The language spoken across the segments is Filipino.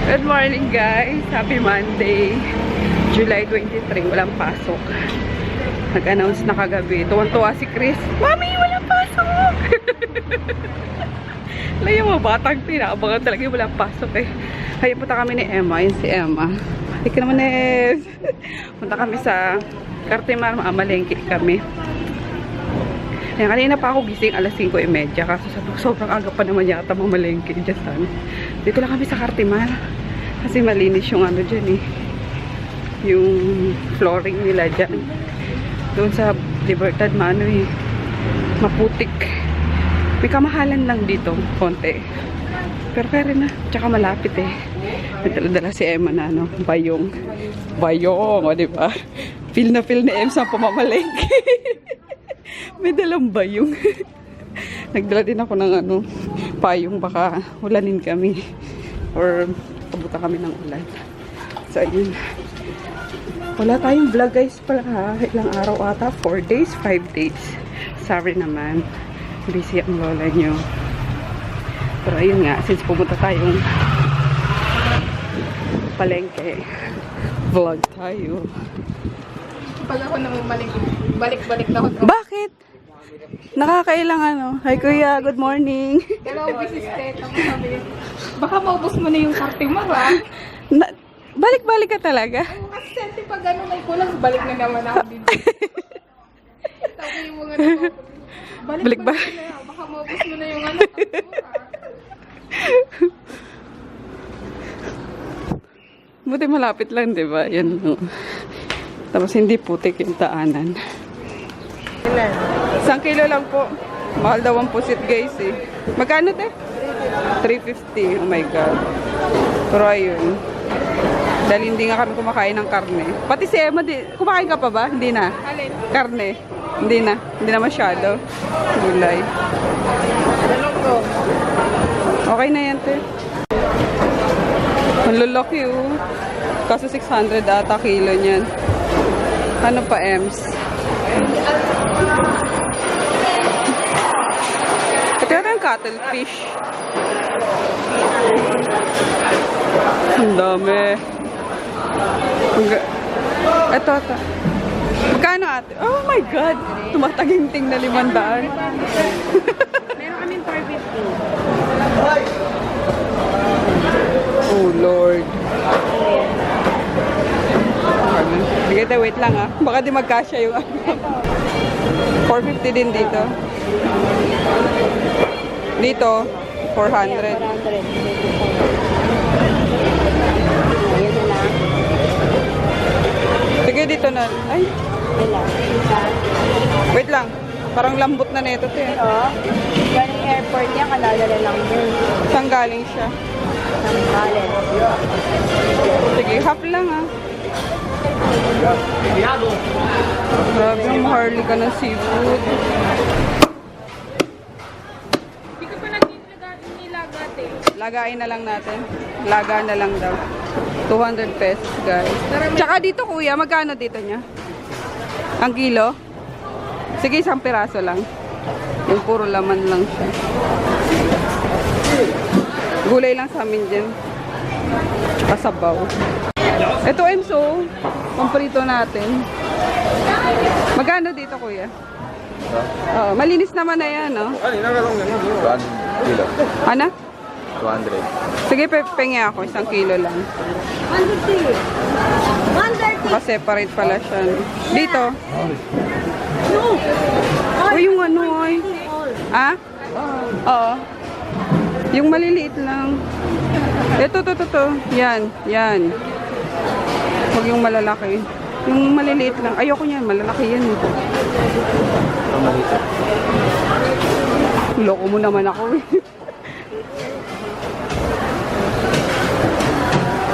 Good morning guys! Happy Monday! July 23, walang pasok. Nag-announce na kagabi. Tuwan-tuwa si Chris. Mami, walang pasok! Laya mga batang tinaabangan talaga yung walang pasok eh. Kaya punta kami ni Emma. Yun si Emma. Ika naman eh. Punta kami sa Cartimar. Mamalengke kami. Ayan, kanina pa ako gising alas 5:30 kaso sobrang aga pa naman yata mamalengke dyan sa ano. Dito lang kami sa Cartimar kasi malinis yung ano dyan eh, yung flooring nila dyan. Doon sa Libertad Mano eh, maputik. May kamahalan lang dito konti, pero pwede na, tsaka malapit eh. May dala si Emma na ano, bayong o diba, feel na feel ni Em sa pamamalengke. May dalang bayong. Nagdala din ako ng ano, payong, baka ulanin kami or pabuta kami ng ulan. So ayun, wala tayong vlog guys pala ha. Ilang araw ata, 4 days, 5 days. Sorry naman, busy ang lola nyo. Pero ayun nga, since pumunta tayong palengke, vlog tayo. Pag ako naman balik-balik na ako. Bakit? Nakakailang ano. Hi kuya, good morning. Dalawang bisis kahit ako sabi. Baka maubos mo na yung Cartimar ha. Balik-balik ka talaga? Oo, kasi senti pag ano may kulang, balik na naman ako dito. Tapos yung mga balik na yan. Baka maubos mo na yung ano, Cartimar ha. Buti malapit lang, di ba? Yan. Tapos hindi putik yung daanan. 1 kilo lang po. Mahal daw ang pusit guys eh. Magkano te? 350. Oh my god. Pero ayun. Dahil hindi nga kami kumakain ng karne. Pati si Emma, kumakain ka pa ba? Hindi na. Alin? Karne. Hindi na. Hindi na masyado. Gulay. Okay na yan te. Ang lalaki oh. Kaso 600 ata kilo niyan. Ano pa, Ems? Ito yung cuttlefish. Ang dami. Ito. Magkano ate? Oh my God! Tumataginting na 500. Meron kaming 450. Oh Lord. Sige, wait lang ah. Baka di magkasya yung ano. 450 din dito. Dito, 400. Sige, dito na. Ay. Wait lang. Parang lambot na neto to eh. Oo. Galing airport niya, kalalala lang yun. Saan galing siya? Ang galing. Sige, half lang ah. Grabe, maharli ka ng seafood. Hindi ka pa nilagate. Lagain na lang natin. Laga na lang daw. 200 pesos guys. Tsaka dito kuya, magkano dito niya? Ang kilo? Sige, 1 piraso lang. Yung puro laman lang siya. Gulay lang sa amin dyan. Tsaka sabaw. Ito Emso, pamprito natin. Magkano dito kuya? Oo, malinis naman na yan, no? 200 kilo. Ano? 200. Sige, pengi ako. 1 kilo lang. 130. Naka-separate pala siya. Dito. O, yung ano ay. Ah? Oo. Yung maliliit lang. Ito. Yan. Huwag yung malalaki. Yung maliliit lang. Ayoko niyan. Malalaki yan. Loko mo naman ako eh.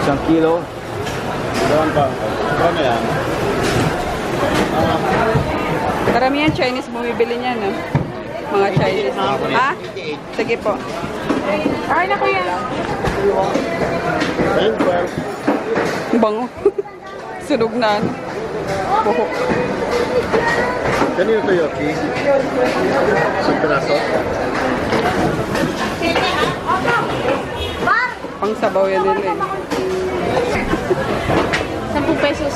1 kilo. Doon pa. Kami yan. Karamihan Chinese bumibili niyan, no? Mga Chinese. Ah? Sige po. Okay na kuya. Bango. Sunog na. Buhok. Kanino to, Yoki? Isang piraso? pang sabaw yan nila eh. 10 pesos.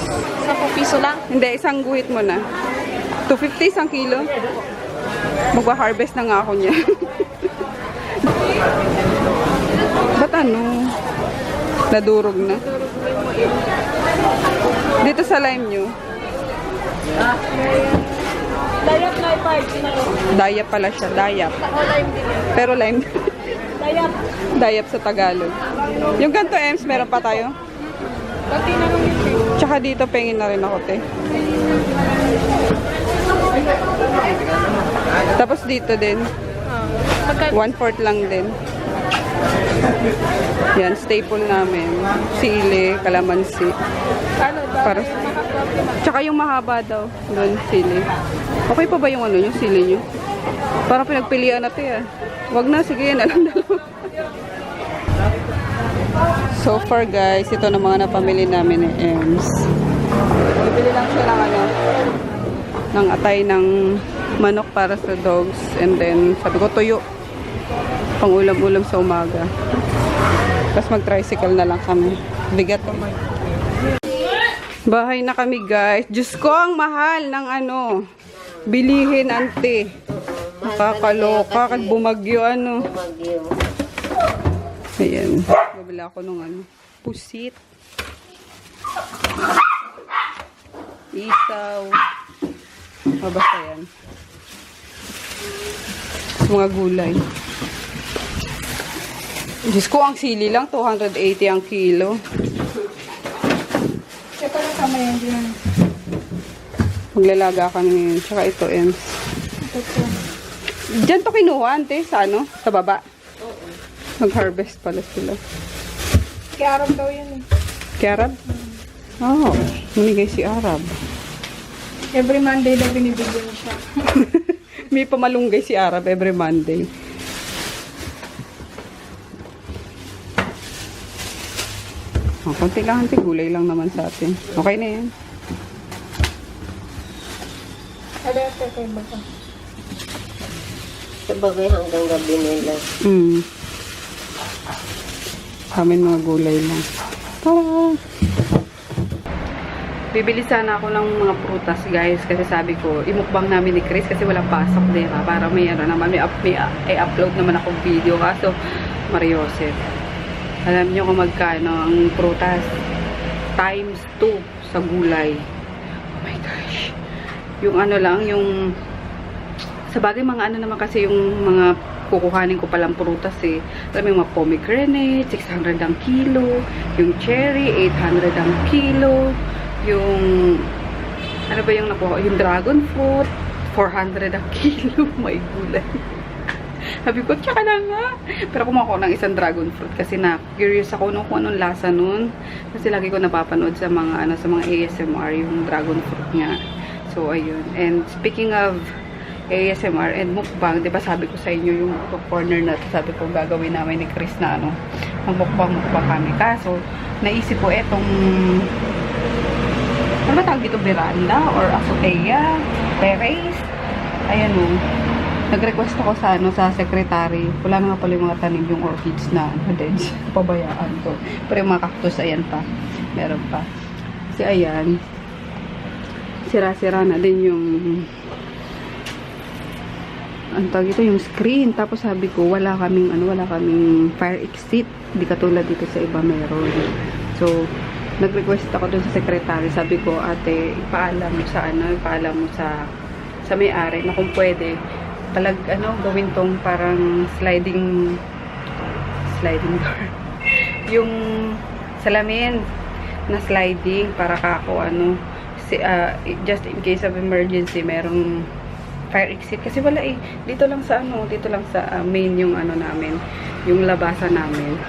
10 piso lang. Hindi, isang guhit mo na. 250 isang kilo. Magwa-harvest na nga ako niya. Ba't ano? Nadurog na. Dito sa lime nyo. Dayap na i-park. Dayap pala siya. Dayap. Ako lime din. Pero lime. Dayap. Dayap sa Tagalog. Yung ganito, Ems, meron pa tayo? Pati na lang yun. Tsaka dito, pengin na rin ako, te. Tapos dito din. Magkano? 1/4 lang din. Yan, staple namin. Sili, kalamansi. Ano ba? Para tsaka yung mahaba daw. Doon, sili. Okay pa ba yung ano, yung sili nyo? Parang pinagpilian natin ah. Wag na, sige, yan na lang dalawa. So far guys, ito na mga napamili namin ni Ems. Bibili lang siya ng ano, ng atay ng manok para sa dogs. And then, sabi ko, tuyo. Pang ulam-ulam sa umaga. Tapos mag-tricycle na lang kami. Bigat. Bahay na kami guys. Diyos ko, ang mahal ng ano. Bilihin, ante. Nakakaloka. Kag bumagyo ano. Ayan. Bibili ako nung ano. Pusit. Isaw. Basta yan. Mga gulay. Diyos ko, ang sili lang, 280 ang kilo. Kaya pala kama yan din. Maglalaga kami ngayon. Tsaka ito, Ems. Ito po. Diyan to kinuha, ante, sa ano? Sa baba? Nag-harvest pala sila. Kaya Arab daw yan eh. Kay Arab? Oo. Oh, namigay si Arab. Every Monday daw binibigyan siya. May pamalunggay si Arab every Monday. Oh, konti lang, ante. Gulay lang naman sa atin. Okay na yan. Sabi ate kayo ba ka? Sabagay hanggang gabi nila. Amin mga gulay lang. Tara! Bibili sana ako ng mga prutas, guys. Kasi sabi ko, imukbang namin ni Chris kasi walang pasok, diba? Para may ano naman, may upload naman akong video. Kaso, Mariosep. Alam niyo kung magkano ang prutas? Times 2 sa gulay. Oh my gosh. Yung ano lang, yung sa bagay mga ano naman kasi yung mga kukuhanin ko palang prutas eh. Alam mo yung mga pomegranate, 600 ang kilo. Yung cherry, 800 ang kilo. Yung ano ba yung nakuha? Yung dragon fruit, 400 ang kilo. My gulay. Sabi ko, tsaka na nga. Pero kumuha ko ng isang dragon fruit kasi na curious ako nung kung anong lasa nun. Kasi lagi ko napapanood sa mga ano, sa mga ASMR yung dragon fruit nga. So ayun. And speaking of ASMR and mukbang, 'di ba sabi ko sa inyo yung corner na to, sabi ko gagawin namin ni Chris na ano, mukbang kami. Kaso naisip ko etong ano ba tawag dito, veranda or azotea, terrace. Ayan o. Nag-request ako sa ano, sa secretary. Wala na nga pala yung mga tanim yung orchids na dead. Pabayaan to. Pero yung mga cactus, ayan pa. Meron pa. Kasi ayan, sira-sira na din yung ang tawag ito, yung screen. Tapos sabi ko, wala kaming fire exit. Hindi katulad dito sa iba meron. So, nag-request ako dun sa secretary. Sabi ko, ate, ipaalam mo sa ano, ipaalam mo sa may-ari na kung pwede gawin tong parang sliding door. Yung salamin na sliding para kako just in case of emergency, merong fire exit kasi wala eh. Dito lang sa main yung ano namin, yung labasan namin.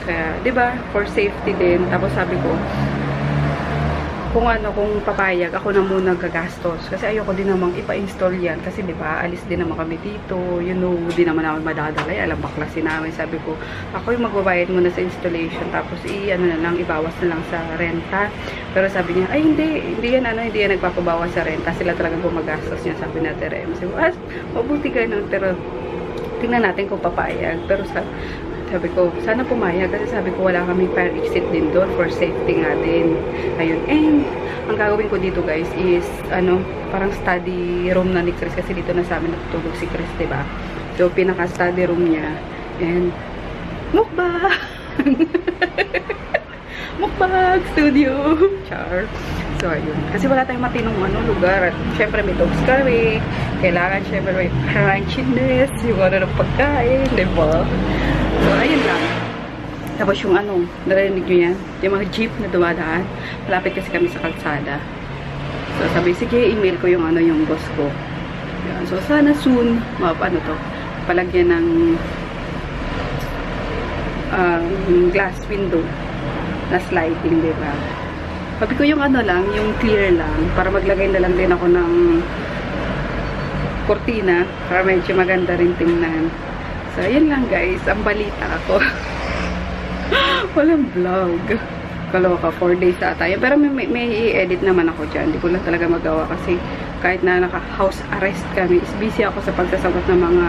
Kaya, 'di ba? For safety din. Tapos sabi ko, kung papayag, ako na muna gagastos. Kasi ayoko din namang ipa-install yan. Kasi, di ba, alis din naman kami dito. You know, di naman namin madadala. Alam, baklasin namin. Sabi ko, ako yung magbabayad muna sa installation. Tapos, ibawas na lang sa renta. Pero sabi niya, ay, hindi yan nagpapabawas sa renta. Sila talagang gumagastos niya. Sabi na, Terem. Sabi ko, mabuti ganun. Pero, tingnan natin kung papayag. Pero Sabi ko, sana pumayag kasi sabi ko wala kaming fire exit din doon for safety nga din. Ayun. And, ang gagawin ko dito guys is, parang study room na ni Chris kasi dito na sa amin natutulog si Chris, diba? So, pinaka-study room niya. And, mukbang! Mukbang studio! Char! So, ayun. Kasi wala tayong matinong lugar. At, syempre, may dogs kami. Kailangan, syempre, may crunchiness. Yung ng pagkain, diba? So, ayun lang. Tapos yung narinig nyo yan? Yung mga jeep na dumadaan. Malapit kasi kami sa kalsada. So, sabi, sige, email ko yung yung boss ko. Yan. So, sana soon, palagyan ng glass window na sliding, diba? Sabi ko yung yung clear lang, para maglagay na lang din ako ng kortina, para medyo maganda rin tingnan. So, ayun lang guys, ang balita ako. Walang vlog. Kaloka, 4 days ata yun. Pero may i-edit naman ako dyan. Hindi ko lang talaga magawa kasi kahit na naka-house arrest kami, is busy ako sa pagsasagot ng mga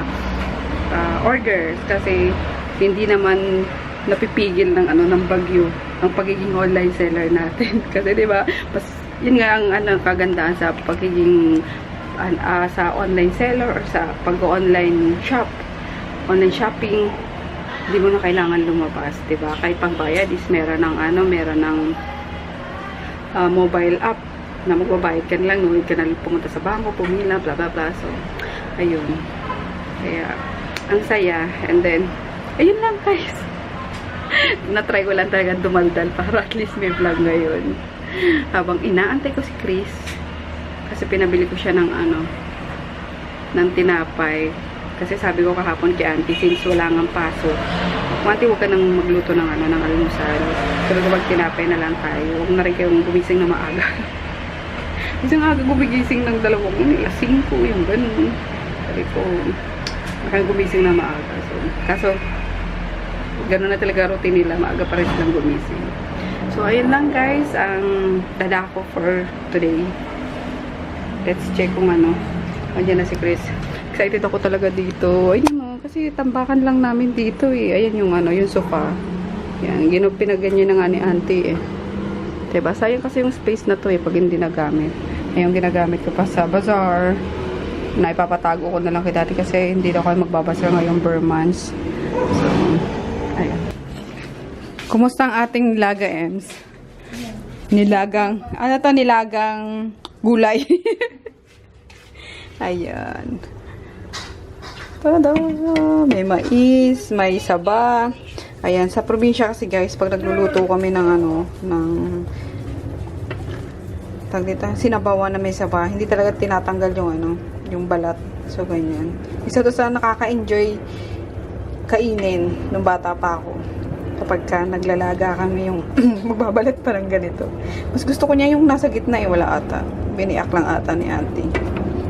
orders kasi hindi naman napipigil ng ng bagyo ang pagiging online seller natin. Kasi 'di ba? Yun nga ang kagandahan sa pagiging sa online seller or sa pag-online online shopping. Hindi mo na kailangan lumabas, 'di ba? Kahit pagbayad is meron ng mobile app na magbabayad ka lang, no? Ka na pumunta sa bangko, pumila, bla bla bla. So, ayun. Kaya ang saya. And then ayun lang guys. Na-try ko lang talaga dumaldal para at least may vlog ngayon. Habang inaantay ko si Chris. Kasi pinabili ko siya ng ng tinapay. Kasi sabi ko kahapon kay auntie, since wala ngang pasok, auntie, huwag ka nang magluto ng ng almusal. Sabi ko, magtinapay na lang tayo. Huwag na rin kayong gumising na maaga. Isang aga gumigising ng 2 alas 5, yung ganun. Sabi ko, makang gumising na maaga. So, kaso, gano'n na talaga routine nila, maaga pa rin silang gumising. So, ayun lang guys, ang dada ko for today. Let's check kung andyan na si Chris. Excited ako talaga dito. Ayun kasi tambakan lang namin dito eh. Ayan yung yung sofa. Yan, pinaganyan na nga ni auntie eh. Diba? Sayang kasi yung space na to eh, pag hindi nagamit. Ayun, ginagamit ko pa sa bazaar. Na ipapatago ko na lang kay dati kasi hindi na ako magbabasar ngayong Burmans. So, ayan. Kumusta ang ating nilaga, Ems? Nilagang, nilagang gulay. Ayan. Tada! May mais, may saba. Ayan, sa probinsya kasi guys, pag nagluluto kami ng sinabawan na may saba, hindi talaga tinatanggal yung balat. So, ganyan. Isa to sa nakaka-enjoy kainin nung bata pa ako. Kapag naglalaga kami yung magbabalat pa ng ganito. Mas gusto ko niya yung nasa gitna eh, wala ata. Biniak lang ata ni auntie.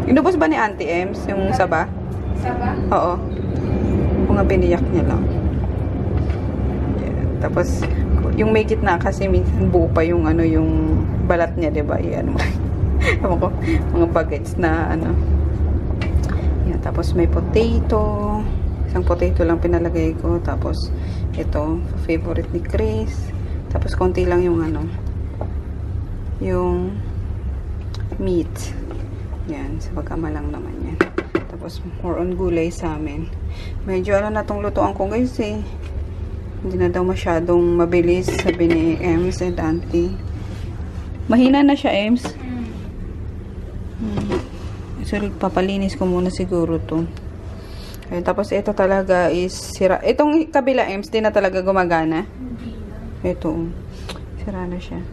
Inubos ba ni auntie Ems yung saba? Saba? Oo. Mga biniyak niya lang. Yeah. Tapos, yung may gitna kasi minsan buo pa yung yung balat niya, diba? Yan mo. Ko, mga bagets na Yan. Tapos may potato. Isang potato lang pinalagay ko. Tapos, ito, favorite ni Chris. Tapos, konti lang yung yung meat. Yan. Sa pagkama lang naman yan. Tapos, more on gulay sa amin. Medyo na tong lutuan ko guys eh. Hindi na daw masyadong mabilis, sabi ni Ems and auntie. Mahina na siya, Ems. So, papalinis ko muna siguro to. Ayun, tapos ito talaga is sira. Itong kabila, Ems, di na talaga gumagana. Ito, sira na siya.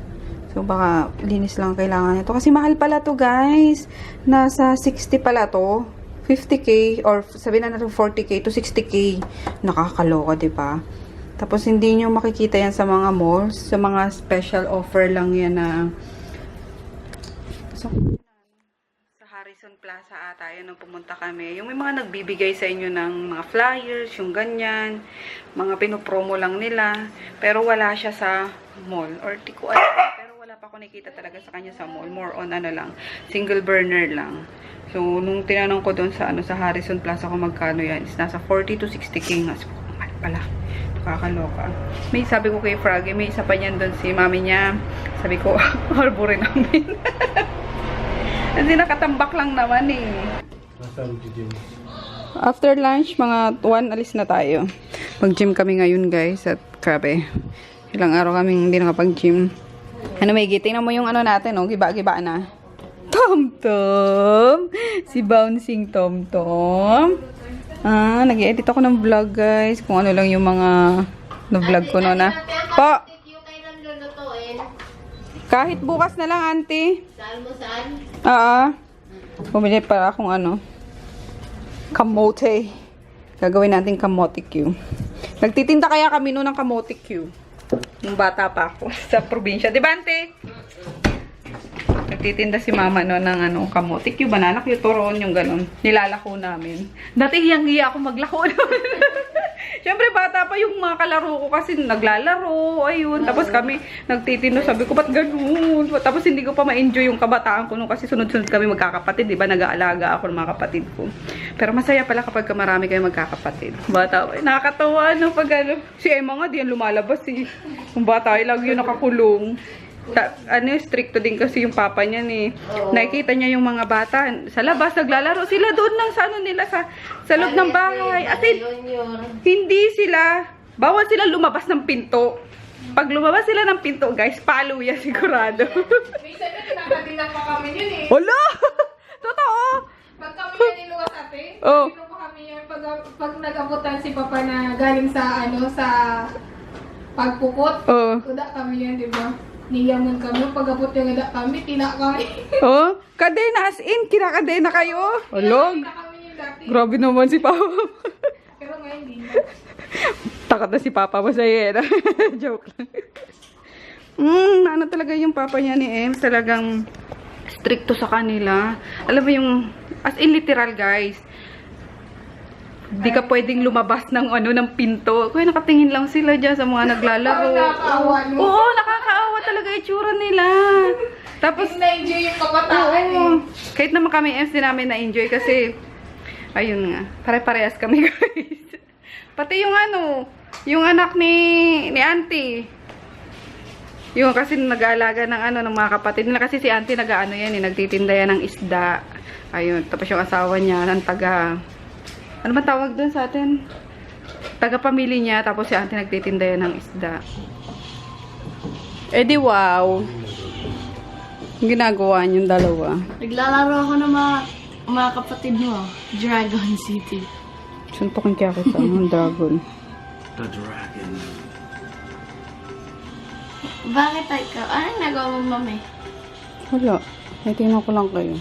So, baka linis lang kailangan nito. Kasi mahal pala to, guys. Nasa 60 pala to. 50k or sabihin na natin 40k to 60k. Nakakaloka, diba? Tapos, hindi nyo makikita yan sa mga malls. Sa mga special offer lang yan na sa Harrison Plaza ata yan nung pumunta kami. Yung may mga nagbibigay sa inyo ng mga flyers, yung ganyan. Mga pinopromo lang nila. Pero wala siya sa mall. Or di ko alam. Pero wala pa ako nakita talaga sa kanya sa mall. More on lang. Single burner lang. So, nung tinanong ko doon sa sa Harrison Plaza kung magkano yan, is nasa 40 to 60k nga. So, mahal pala. Kakaloka. May sabi ko kay Froggy, may isa pa niyan doon si mami niya. Sabi ko, harborin namin. Kasi nakatambak lang naman eh. Nasaan si Jim? After lunch, mga 1, alis na tayo. Mag-gym kami ngayon, guys. At grabe. Ilang araw kaming hindi nakapag-gym. Ano, may tingnan mo yung ano natin, oh. Giba-giba na. Tom-Tom! Si Bouncing Tom-Tom. Nag-edit ako ng vlog, guys. Kung ano lang yung mga na-vlog ko noon, na. Po! Kahit bukas na lang, auntie. Saan mo saan? Bumili para akong ano. Kamote. Gagawin natin kamote Q. Nagtitinda kaya kami noon ng kamote Q. Nung bata pa ako sa probinsya. Diba, ante? Nagtitinda si mama noon ng ano, kamote Q, banana Q, turon, yung ganun. Nilalako namin. Dati hiyang-hiya ako maglako naman. Siyempre, bata pa yung mga kalaro ko kasi naglalaro, ayun. Tapos kami nagtitinda, sabi ko, ba't ganun? Tapos hindi ko pa ma-enjoy yung kabataan ko nung kasi sunod-sunod kami magkakapatid, di ba? Nag-aalaga ako ng mga kapatid ko. Pero masaya pala kapag marami kayo magkakapatid. Bata, nakakatawa, no? Pag ano, si Emma nga, di yan lumalabas eh. Kung bata, lagi yun nakakulong. Stricto din kasi yung papa niya ni. Nakikita niya yung mga bata sa labas naglalaro sila doon lang sa ano nila sa loob ng bahay. At hindi sila bawal sila lumabas ng pinto. Pag lumabas sila ng pinto, guys, palo yan sigurado. Minsan na tinakadinak pa kami yun eh. Hala! Totoo! Pag kami yan niluwas ate, Oh. pa kami yan pag nag-abutan si papa na galing sa ano, sa pagpukot. Oh. Kuda kami yan, di ba? Niyaman kami, pag-abot yung ada kami, tina kami. Oh, kadena as in, kinakadena kayo. Olog. Tina kami yung dati. Grabe naman si Papa. Pero ngayon hindi na. Takot na si Papa mo sa'yo. Joke lang. Ano talaga yung Papa niya ni Ems, talagang stricto sa kanila. Alam mo yung, as in literal guys, di ka pwedeng lumabas ng ano ng pinto. Kaya nakatingin lang sila dyan sa mga naglalaro. Nakakaawa, no? Oo, nakakaawa talaga itsura nila. Tapos, na-enjoy yung kabataan eh. kahit naman kami MC namin na-enjoy kasi, ayun nga, pare-parehas kami guys. Pati yung ano, yung anak ni auntie. Yung kasi nag-aalaga ng ano, ng mga kapatid nila. Kasi si auntie nag-ano yan, nagtitinda yan ng isda. Ayun, tapos yung asawa niya, ng taga, ano ba tawag dun sa atin? Taga-pamilya niya, tapos si auntie nagtitinda yan ng isda. Eh di wow. Yung ginagawa niyong dalawa. Naglalaro ako ng mga kapatid mo. Dragon City. Suntokin kaya kita ng dragon. The Dragon. Bakit ikaw? Anong nagawa mo, mami? Wala. Ay, tingnan ko lang kayo.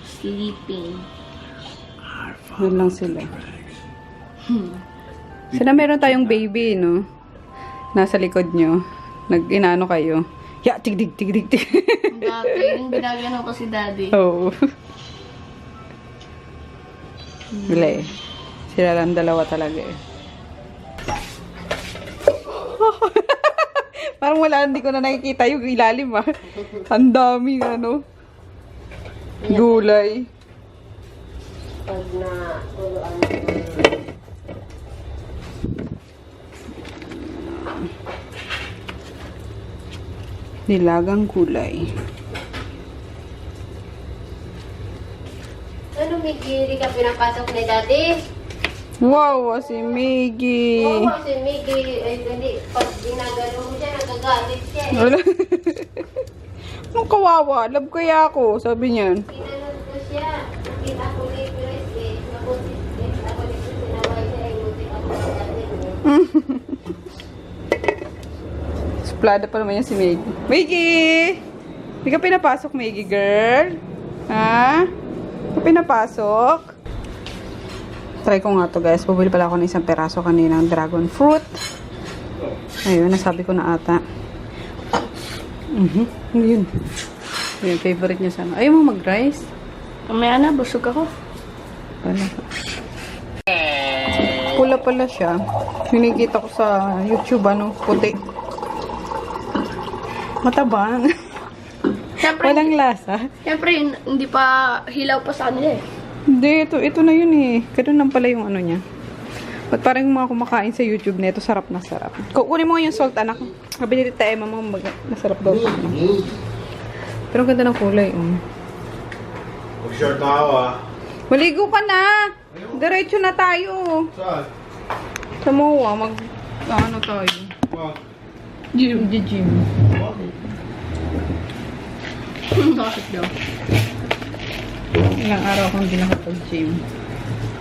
Sleeping. Yun lang sila. Sila meron tayong baby, no? Nasa likod nyo. Nag-inano kayo. Ya, tigdig, tigdig, tigdig. Dati, yung ginagano ko si daddy. Oo. Wala eh. Sila lang dalawa talaga eh. Parang wala, hindi ko na nakikita yung ilalim ah. Ang daming ano. Gulay. Pag na tuluan Nilagang gulay. Ano, Miggy? Hindi ka pinapasok ni Daddy? Wow, si Miggy. Oo, si Miggy. Ay, hindi. Pag ginagano mo siya, nagagalit siya eh. Wala. Anong kawawa? Love kaya ako, sabi niyan. Kinanong ko siya. Kita ko ni Chris eh. Nabuti ako ni Chris. Sinaway siya eh. Buti ako sa Daddy mo. Suplada pa naman yan si Miggy. Miggy! Hindi ka pinapasok, Miggy girl? Ha? Hindi ka pinapasok? Try ko nga to guys. Bubili pala ako ng isang peraso kanina ng dragon fruit. Ayun, nasabi ko na ata. Yun. Yung favorite niya sana. Ayaw mo mag-rice? Mamaya na, busog ako. Wala. Pula pala siya. Hinikita ko sa YouTube, ano, puti. Matabang. Siyempre, Walang lasa. siyempre, hindi pa hilaw pa sa kanila eh. Hindi, ito na yun eh. Ganun lang pala yung ano niya. Ba't parang yung mga kumakain sa YouTube nito, sarap na sarap. Kukunin mo nga yung salt, anak. Sabi ni Tita Emma, masarap daw. Pero ang ganda ng kulay, Mag-short na ako ah. Maligo ka na! Diretso na tayo. Saan? Sa MOA, ano tayo? Wag. Gym. Bakit daw? Ilang araw akong hindi nakapag-gym.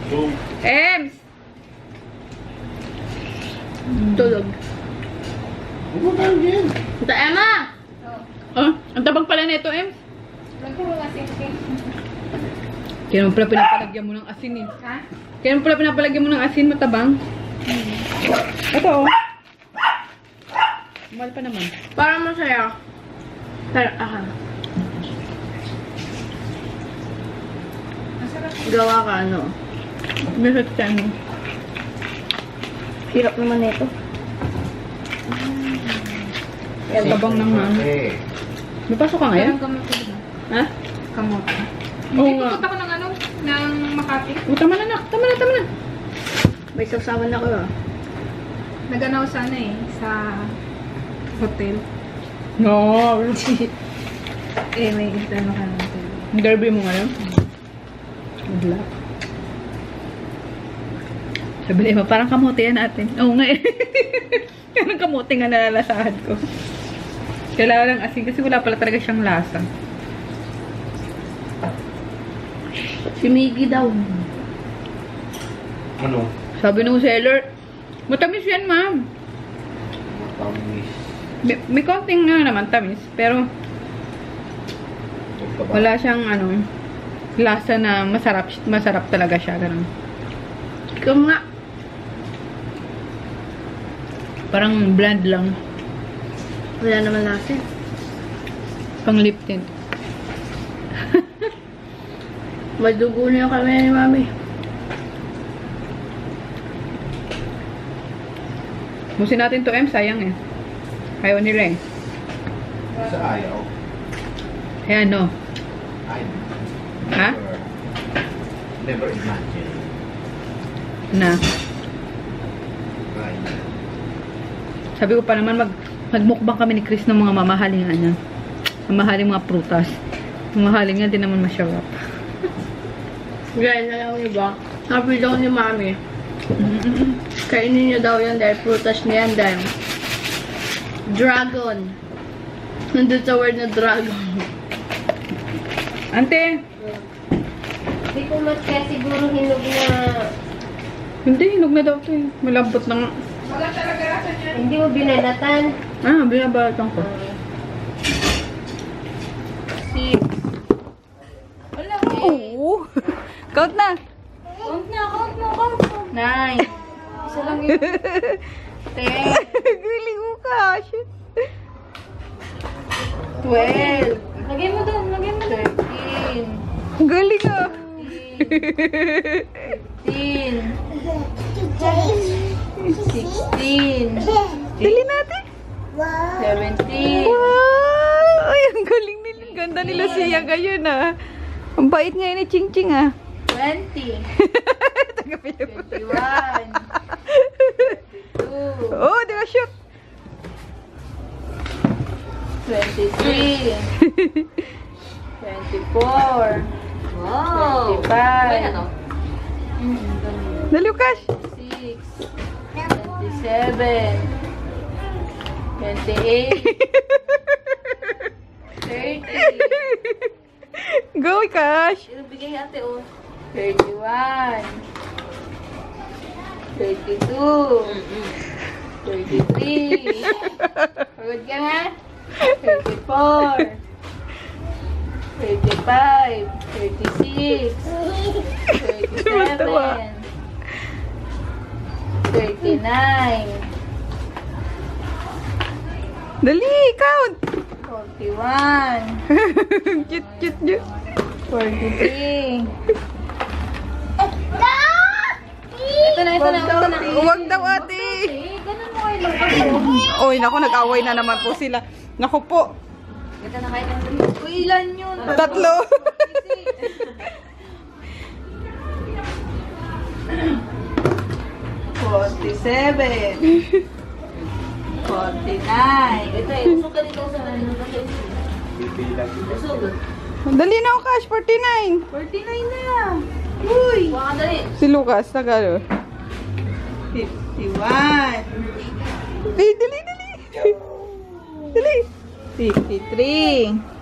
Boom. Ems! Tulog. Huwag mo tayo din. Tita Emma! Oh, ang tabang pala nito, Ems. Nagkaroon nga sing-sing. Kaya naman pala pinapalagyan mo ng asin eh. Ha? Kaya naman pala pinapalagyan mo ng asin, matabang. Ito oh. Mahal pa naman. Parang masaya. Pero, gawa ka ano. Meron sa ano. Hirap naman nito. Ang tabang ng ano. Eh. May pasok ka ngayon? Parang kamote ba? Ha? Kamote. Oo Hindi, nga. pupunta ko ng ano, ng Makati. Oh, tama na nak. Tama na. May sasama na ko Naganaw sana eh, sa hotel. No. Eh, may ano ka ng hotel. Derby mo ngayon? Good luck. Sabi ni Emma, parang kamote yan natin. Oo nga eh. Parang kamote nga nalalasahan ko. Kailangan ng asin kasi wala pala talaga siyang lasa. Si Miggy daw. Ano? Sabi nung seller, matamis yan ma'am. Matamis. May konting nga naman tamis, pero wala siyang ano, lasa na masarap talaga siya. Ganun. Ikaw nga. Parang bland lang. Wala naman lasa. Pang lip tint. Madugo na yung kami ni Mami. Musin natin to M, sayang eh. Ayaw nila eh. Sa ayaw. Ayan no. I Ha? Never imagine. Na. Ay. Sabi ko pa naman magmukbang kami ni Chris ng mga mamahaling ano. Mamahaling mga prutas. Mamahaling nga din naman masarap. Gaya na lang niyo ba? Sabi daw ni Mami. Kainin niyo daw yan dahil prutas niya yan dahil dragon. Nandun sa word na dragon. Ante, Hindi ko mas kaya siguro hinog na... hindi, hinog na daw to eh. Malambot na nga. Wala talaga rasa niya. Hindi mo binalatan. Ah, binabalatan ko. Oo. Count na. Count na. 9. Isa lang yun. 10. Galing mo ka. Shit. 12. Lagay mo doon. 13. Galing ah. 15. 16. Dali natin. 17. Wow! Ay, ang galing nila. Ang ganda nila siya ngayon ah. Ang bait ngayon ni Ching Ching ah. 20. Taga-Pilip. 21. 22. Oh, di ba shoot? 23. 24. Wow. 25. Dali, Cash. 26. 27. 28. 30. Go, Cash. Bigay ate oh. 31. 32. 33. Pagod ka na? 34. 35. 36. 37. 39. Dali, count. 41. Cute, cute, cute. 43. Ito na. Huwag daw, ate. Ganun mo kayo lang. Oy, naku, nag-away na naman po sila. Naku po. Ito na kayo ng Uy, ilan yun? 3. 47. 49. Ito eh, usok ka dito sa ano kasi. Usok. Dali na ako, Cash. 49. 49 na. Uy! Huwag ka dali. Si Lucas, tagalo. 51. Dali. Dali. 53.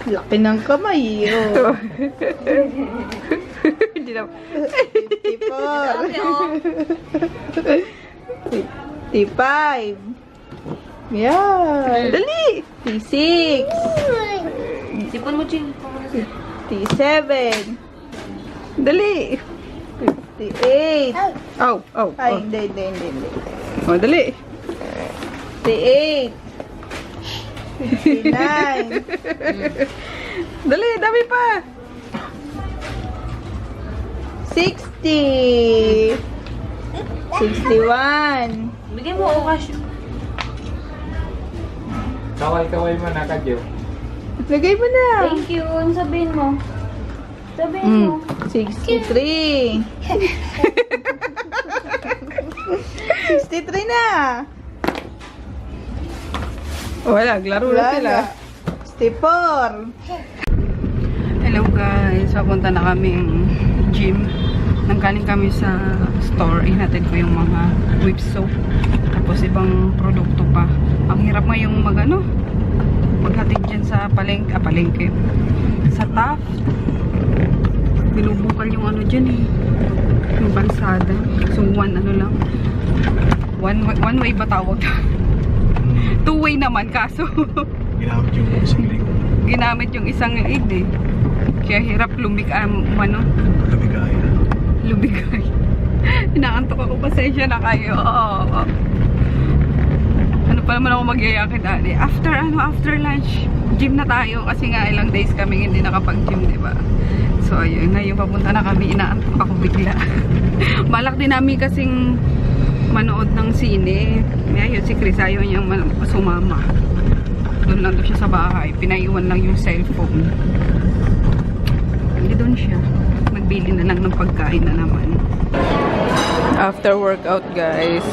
Laki ng kamay, oh. Hindi na. 54. 55. Yeah. Dali. 56. Sipon mo, Ching. 57. Dali. 58. Oh. Ay, hindi. Oh, dali. 58. 59. Dali, dami pa. 60. 61. Bigyan mo ako cash. Kaway-kaway mo na, Kadyo. Lagay mo na. Thank you. Ano sabihin mo? Sabihin mo. 63. 63 na. Wala, laro na sila. 64. Hello guys, papunta na kaming gym. Nanggaling kami sa store, ihatid ko yung mga whip soap. Tapos ibang produkto pa. Ang hirap ngayong maghatid dyan sa palengke. Sa Taft. Binubukal yung ano dyan eh. Yung balsada. So one way ba tawag? Two way naman kaso. Ginamit yung isang link. Ginamit yung isang lead eh. Kaya hirap lumigay. Inaantok ako, pasensya na kayo. Oo. Ano pa naman ako magyayakit dati. After lunch, gym na tayo. Kasi nga ilang days kami hindi nakapag-gym, diba? So ayun, ngayon papunta na kami. Inaantok ako bigla. Balak din namin kasing manood ng sine. Ngayon si Chris ayaw niyang sumama. Doon lang doon siya sa bahay. Pinaiwan lang yung cellphone. Hindi doon siya. Magbili na lang ng pagkain na naman. After workout guys.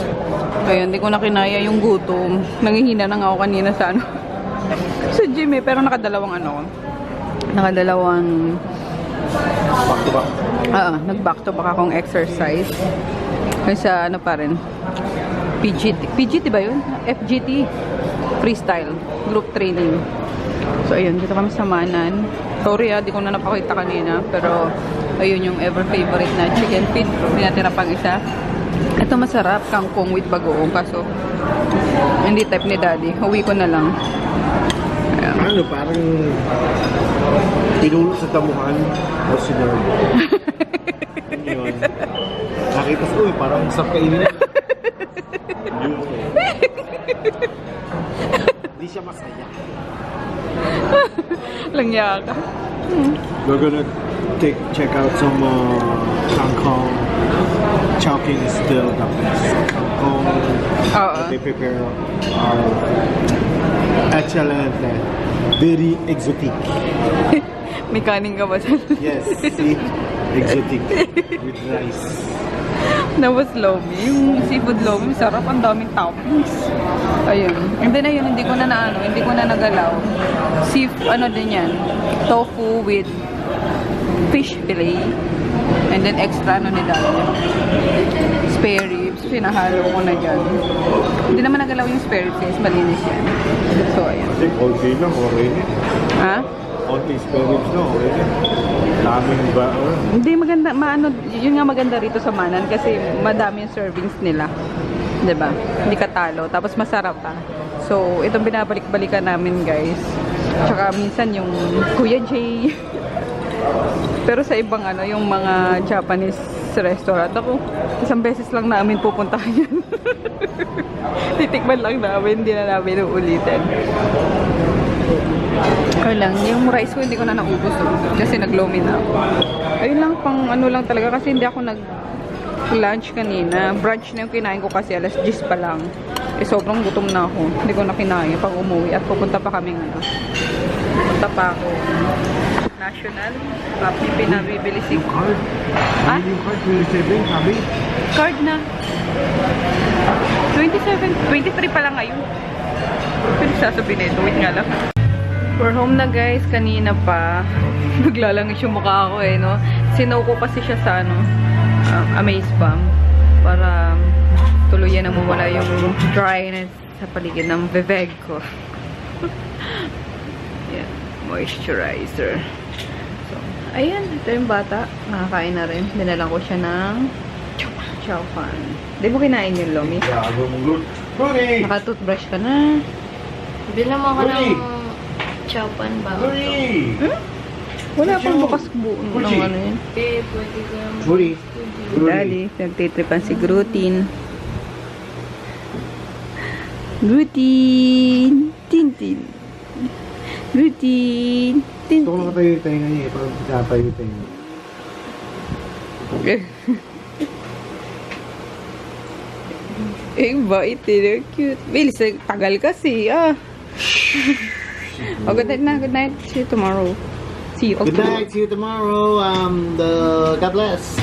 Kaya hindi ko na kinaya yung gutom. Nangihina na nga ako kanina sa sa gym eh. Pero nakadalawang Back to back. nag-back to back akong exercise. Kaysa pa rin. PGT ba yun? FGT. Freestyle. Group training. So ayun, dito kami sa Manan. Sorry di ko na napakita kanina. Pero ayun yung ever favorite na chicken feet. Pinatira pang isa. Ito masarap. Kangkong with bagoong. Kaso hindi type ni daddy. Uwi ko na lang. Ayan. Ano, parang tinulog sa tamuhan o sinurb. Yun. Nakita ko parang masarap kainin. Hindi siya masaya. Langya ka. We're gonna check out some kangkong. Chowking is still the best. Kangkong that they prepare are excellent. Very exotic. May kanin ka ba dyan? Yes, see? Exotic. With rice. Tapos lomi. Yung seafood lomi, sarap. Ang daming toppings. Ayun. And then ayun, hindi ko na nagalaw. Din yan. Tofu with fish fillet. And then extra nila. Spare ribs. Pinahalo ko na dyan. Hindi naman nagalaw yung spare ribs kasi malinis yan. So ayun. I think okay lang, okay na. Ha? Konting spare ribs na, okay na. Daming ba? Hindi maganda, yun nga maganda rito sa Manan kasi madami yung servings nila. 'Di ba? Hindi katalo, tapos masarap pa. So, itong binabalik-balikan namin, guys. Tsaka minsan yung Kuya Jay. Pero sa ibang yung mga Japanese restaurant, ako isang beses lang namin pupuntahan yan. Titikman lang namin, hindi na namin uulitin. Ayun lang, yung rice ko hindi ko na naubos kasi naglomi na ako. Ayun lang, pang lang talaga kasi hindi ako nag-lunch kanina. Brunch na yung kinain ko kasi alas 10 pa lang. Sobrang gutom na ako. Hindi ko na kinain pag umuwi at pupunta pa kami ngayon. Pupunta pa ako National. Papi, pinabibili si... Card? Ah? Yung card, 27, sabi? Card na. 23 pa lang ngayon. Pero sasabihin nito, wait nga lang. We're home na guys, kanina pa. Naglalangis yung mukha ko eh, no? Sinow ko kasi siya sa ano, Amaze Balm. Para tuluyan na mawala yung dryness sa paligid ng bebeg ko. Yeah, moisturizer. So, ayan, ito yung bata. Nakakain na rin. Dinalan ko siya ng chow fan. Di mo kinain yung Lomi? Yeah, Rudy! Naka-toothbrush ka na. Bilang mo ako Rudy! ng chowpan ba? Rudy! Wala pang bukas buo ng Rudy! ano yun. Eh, pwede ko yung... Rudy! Daddy, nagtitripan si Grutin. Grutin! Tintin! Grutin! Ito ko Tintin! nakatayo yung tayo niya eh. Parang pinatayo yung tayo niya. Eh, bait eh. Cute. Bilis, tagal kasi ah. Oh, good night na. Good night. See you tomorrow. See you. Good night, see you tomorrow. God bless.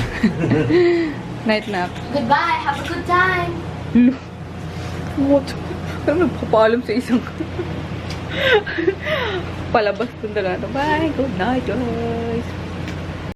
Night nap. Goodbye, have a good time. What? Ano nagpapaalam sa isang palabas kong dalawa. Bye. Good night, guys.